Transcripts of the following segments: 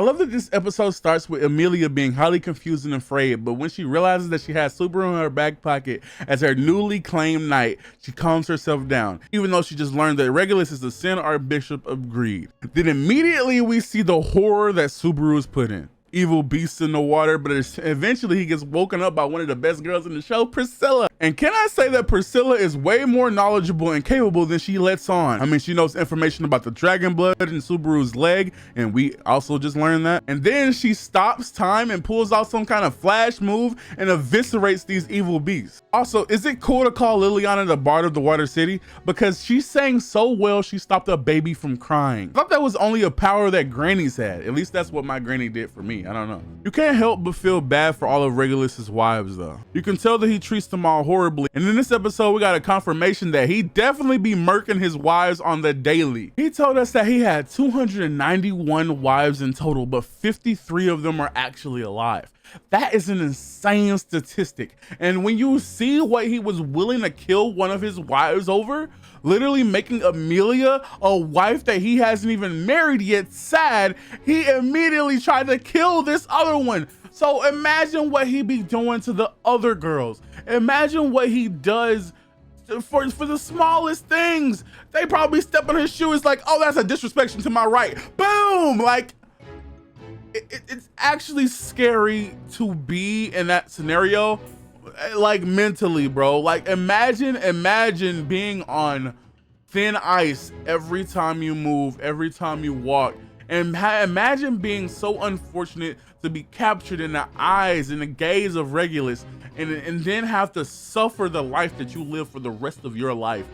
love that this episode starts with Amelia being highly confused and afraid, but when she realizes that she has Subaru in her back pocket as her newly claimed knight, she calms herself down, even though she just learned that Regulus is the Sin Archbishop of Greed. Then immediately we see the horror that Subaru is put in. Evil beasts in the water, but eventually he gets woken up by one of the best girls in the show, Priscilla. And can I say that Priscilla is way more knowledgeable and capable than she lets on. I mean, she knows information about the dragon blood in Subaru's leg, and we also just learned that. And then she stops time and pulls out some kind of flash move and eviscerates these evil beasts. Also, is it cool to call Liliana the Bard of the Water City? Because she sang so well, she stopped a baby from crying. I thought that was only a power that grannies had. At least that's what my granny did for me. I don't know. You can't help but feel bad for all of Regulus's wives though. You can tell that he treats them all horribly. And in this episode, we got a confirmation that he definitely be murking his wives on the daily. He told us that he had 291 wives in total, but 53 of them are actually alive. That is an insane statistic. And when you see what he was willing to kill one of his wives over, literally making Amelia a wife that he hasn't even married yet sad, he immediately tried to kill this other one. So imagine what he be doing to the other girls. Imagine what he does for the smallest things. They probably step on his shoe. It's like, oh, that's a disrespect to my right. Boom! Like, it's actually scary to be in that scenario, like mentally, bro. Like imagine being on thin ice every time you move, every time you walk, and imagine being so unfortunate to be captured in the eyes and the gaze of Regulus, and then have to suffer the life that you live for the rest of your life.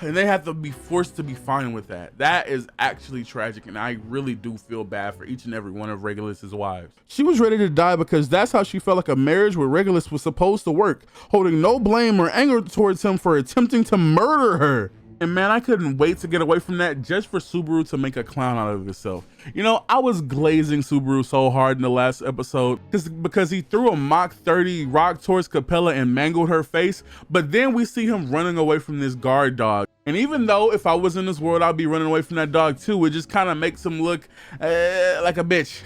And they have to be forced to be fine with that. That is actually tragic, and I really do feel bad for each and every one of Regulus's wives. She was ready to die because that's how she felt like a marriage with Regulus was supposed to work, holding no blame or anger towards him for attempting to murder her. And man, I couldn't wait to get away from that just for Subaru to make a clown out of himself. You know, I was glazing Subaru so hard in the last episode because he threw a Mach 30 rock towards Capella and mangled her face, but then we see him running away from this guard dog. And even though if I was in this world, I'd be running away from that dog too, it just kind of makes him look like a bitch.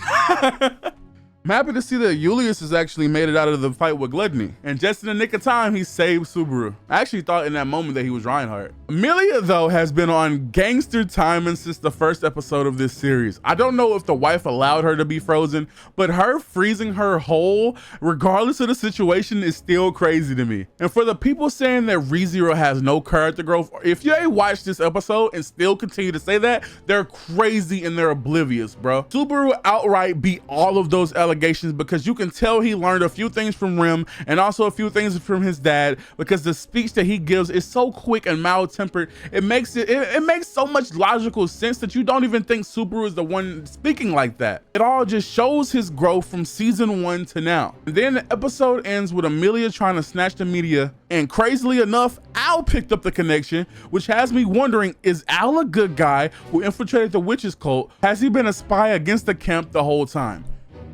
I'm happy to see that Julius has actually made it out of the fight with Gluttony. And just in the nick of time, he saved Subaru. I actually thought in that moment that he was Reinhardt. Amelia, though, has been on gangster timing since the first episode of this series. I don't know if the wife allowed her to be frozen, but her freezing her whole, regardless of the situation, is still crazy to me. And for the people saying that Rezero has no character growth, if you ain't watched this episode and still continue to say that, they're crazy and they're oblivious, bro. Subaru outright beat all of those allegations because you can tell he learned a few things from Rim and also a few things from his dad, because the speech that he gives is so quick and mild-tempered. It makes so much logical sense that you don't even think Subaru is the one speaking like that. It all just shows his growth from season 1 to now. And then the episode ends with Amelia trying to snatch the media, and crazily enough, Al picked up the connection, which has me wondering, is Al a good guy who infiltrated the witches cult? Has he been a spy against the camp the whole time?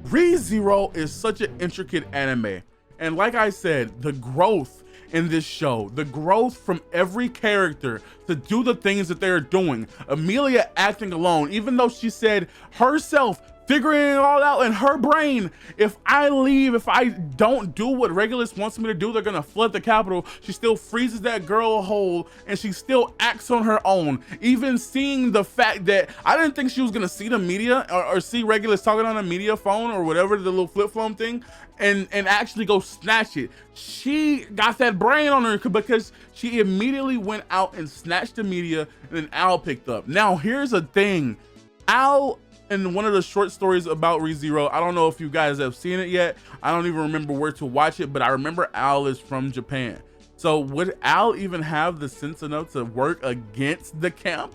Rezero is such an intricate anime, and like I said, the growth in this show, the growth from every character to do the things that they're doing. Amelia acting alone, even though she said herself figuring it all out in her brain, if I leave, if I don't do what Regulus wants me to do, they're gonna flood the capital. She still freezes that girl whole, and she still acts on her own. Even seeing the fact that I didn't think she was gonna see the media or see Regulus talking on a media phone or whatever, the little flip phone thing, and actually go snatch it. She got that brain on her because she immediately went out and snatched the media, and then Al picked up. Now here's a thing, Al, in one of the short stories about Rezero, I don't know if you guys have seen it yet, I don't even remember where to watch it, but I remember Al is from Japan. So would Al even have the sense enough to work against the camp?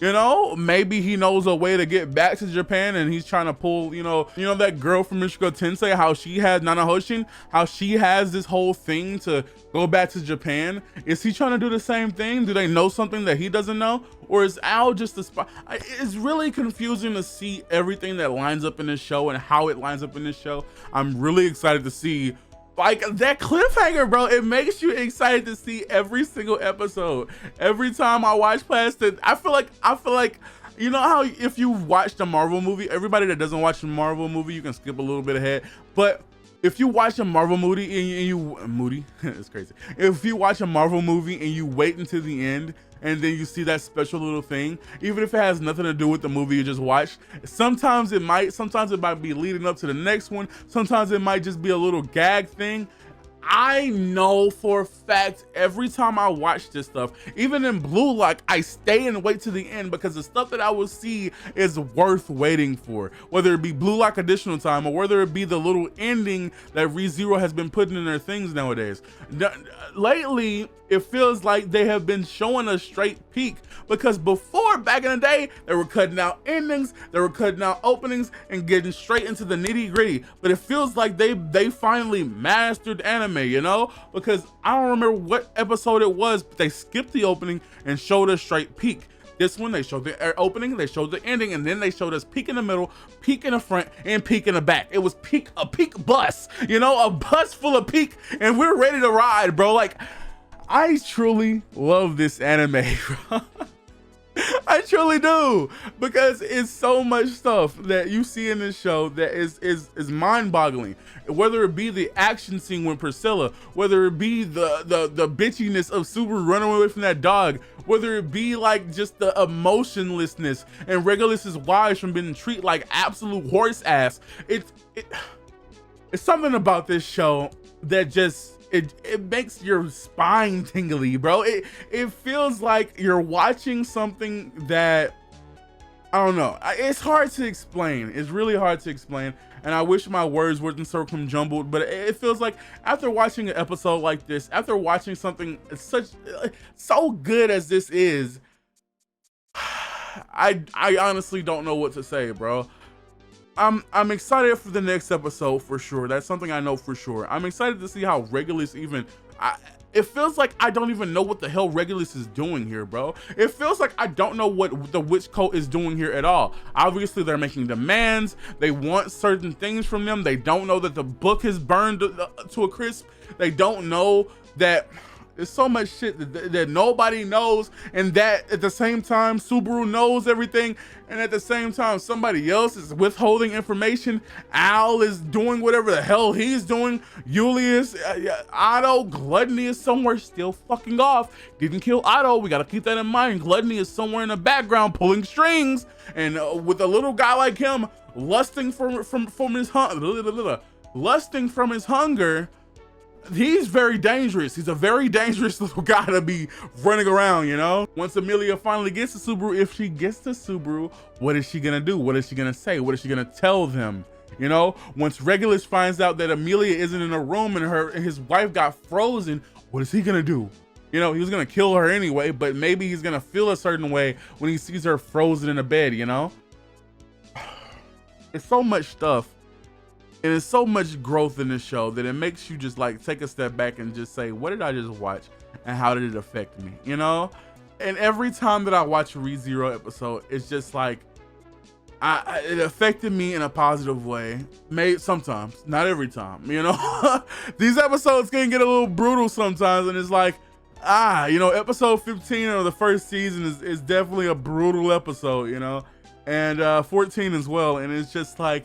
You know, maybe he knows a way to get back to Japan, and he's trying to pull, you know that girl from Michiko Tensei, how she has Nanahoshin, how she has this whole thing to go back to Japan. Is he trying to do the same thing? Do they know something that he doesn't know? Or is Al just a spy? It's really confusing to see everything that lines up in this show and how it lines up in this show. I'm really excited to see, like, that cliffhanger, bro. It makes you excited to see every single episode. Every time I watch past it, I feel like You know how if you watched a Marvel movie, everybody that doesn't watch a Marvel movie, you can skip a little bit ahead. But if you watch a Marvel movie and you it's crazy. If you watch a Marvel movie and you wait until the end and then you see that special little thing, even if it has nothing to do with the movie you just watched, sometimes it might be leading up to the next one. Sometimes it might just be a little gag thing. I know for a fact every time I watch this stuff, even in Blue Lock, I stay and wait to the end because the stuff that I will see is worth waiting for. Whether it be Blue Lock additional time or whether it be the little ending that ReZero has been putting in their things nowadays. Lately, it feels like they have been showing a straight peak, because before, back in the day, they were cutting out endings, they were cutting out openings and getting straight into the nitty gritty. But it feels like they finally mastered anime, you know, because I don't remember what episode it was, but they skipped the opening and showed us straight peak. This one, they showed the opening, they showed the ending, and then they showed us peak in the middle, peak in the front, and peak in the back. It was a peak bus, you know, a bus full of peak, and we're ready to ride, bro. Like, I truly love this anime, bro. I truly do, because it's so much stuff that you see in this show that is mind-boggling. Whether it be the action scene with Priscilla, whether it be the bitchiness of Subaru running away from that dog, whether it be like just the emotionlessness and Regulus's wives from being treated like absolute horse ass. It's something about this show that just it makes your spine tingly, bro. It feels like you're watching something that, I don't know, it's hard to explain. It's really hard to explain, and I wish my words weren't circumjumbled, but it feels like after watching an episode like this, after watching something so good as this is, I honestly don't know what to say, bro. I'm excited for the next episode for sure. That's something I know for sure. I'm excited to see how Regulus it feels like I don't even know what the hell Regulus is doing here, bro. It feels like I don't know what the witch cult is doing here at all. Obviously, they're making demands. They want certain things from them. They don't know that the book is burned to a crisp. They don't know that there's so much shit that nobody knows, and that at the same time Subaru knows everything, and at the same time somebody else is withholding information. Al is doing whatever the hell he's doing. Julius, Otto, Gluttony is somewhere still fucking off. Didn't kill Otto, we gotta keep that in mind. Gluttony is somewhere in the background pulling strings, and with a little guy like him lusting from his lusting from his hunger, he's very dangerous. He's a very dangerous little guy to be running around, you know? Once Amelia finally gets to Subaru, if she gets to Subaru, what is she gonna do? What is she gonna say? What is she gonna tell them? You know, once Regulus finds out that Amelia isn't in a room and his wife got frozen, what is he gonna do? You know, he was gonna kill her anyway, but maybe he's gonna feel a certain way when he sees her frozen in a bed, you know? It's so much stuff. And there's so much growth in this show that it makes you just like take a step back and just say, what did I just watch and how did it affect me, you know? And every time that I watch a ReZero episode, it's just like, it affected me in a positive way. Sometimes, not every time, you know? These episodes can get a little brutal sometimes, and it's like, you know, episode 15 of the first season is definitely a brutal episode, you know? And 14 as well, and it's just like,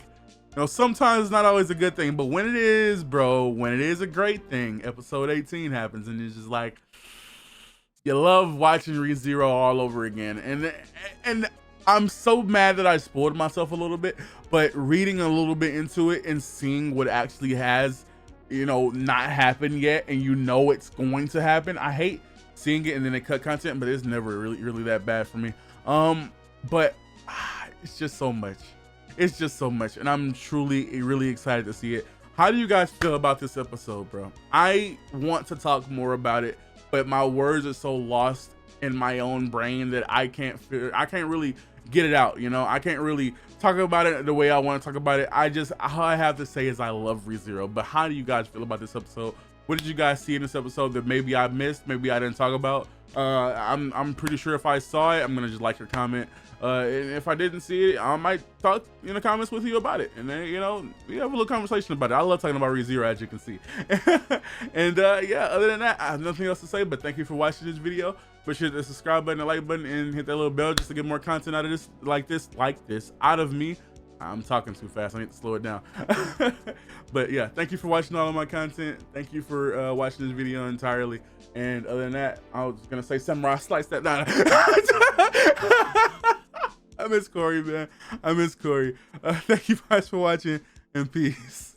you know, sometimes it's not always a good thing, but when it is, bro, when it is a great thing, episode 18 happens, and it's just like, you love watching ReZero all over again. And I'm so mad that I spoiled myself a little bit, but reading a little bit into it and seeing what actually has, you know, not happened yet, and you know it's going to happen. I hate seeing it and then they cut content, but it's never really that bad for me. But it's just so much. It's just so much, and I'm truly really excited to see it. How do you guys feel about this episode, bro? I want to talk more about it, but my words are so lost in my own brain that I can't really get it out, you know? I can't really talk about it the way I want to talk about it. All I have to say is I love ReZero. But how do you guys feel about this episode? What did you guys see in this episode that maybe I missed, maybe I didn't talk about? I'm pretty sure if I saw it, I'm gonna just like your comment. And if I didn't see it, I might talk in the comments with you about it, and then, you know, we have a little conversation about it. I love talking about Rezero, as you can see. And yeah, other than that, I have nothing else to say, but thank you for watching this video. Be sure to hit the subscribe button, the like button, and hit that little bell just to get more content out of this, like this out of me. I'm talking too fast, I need to slow it down. But yeah, thank you for watching all of my content. Thank you for watching this video entirely. And other than that, I was gonna say Samurai Slice that down. I miss Corey, man. I miss Corey. Thank you guys for watching, and peace.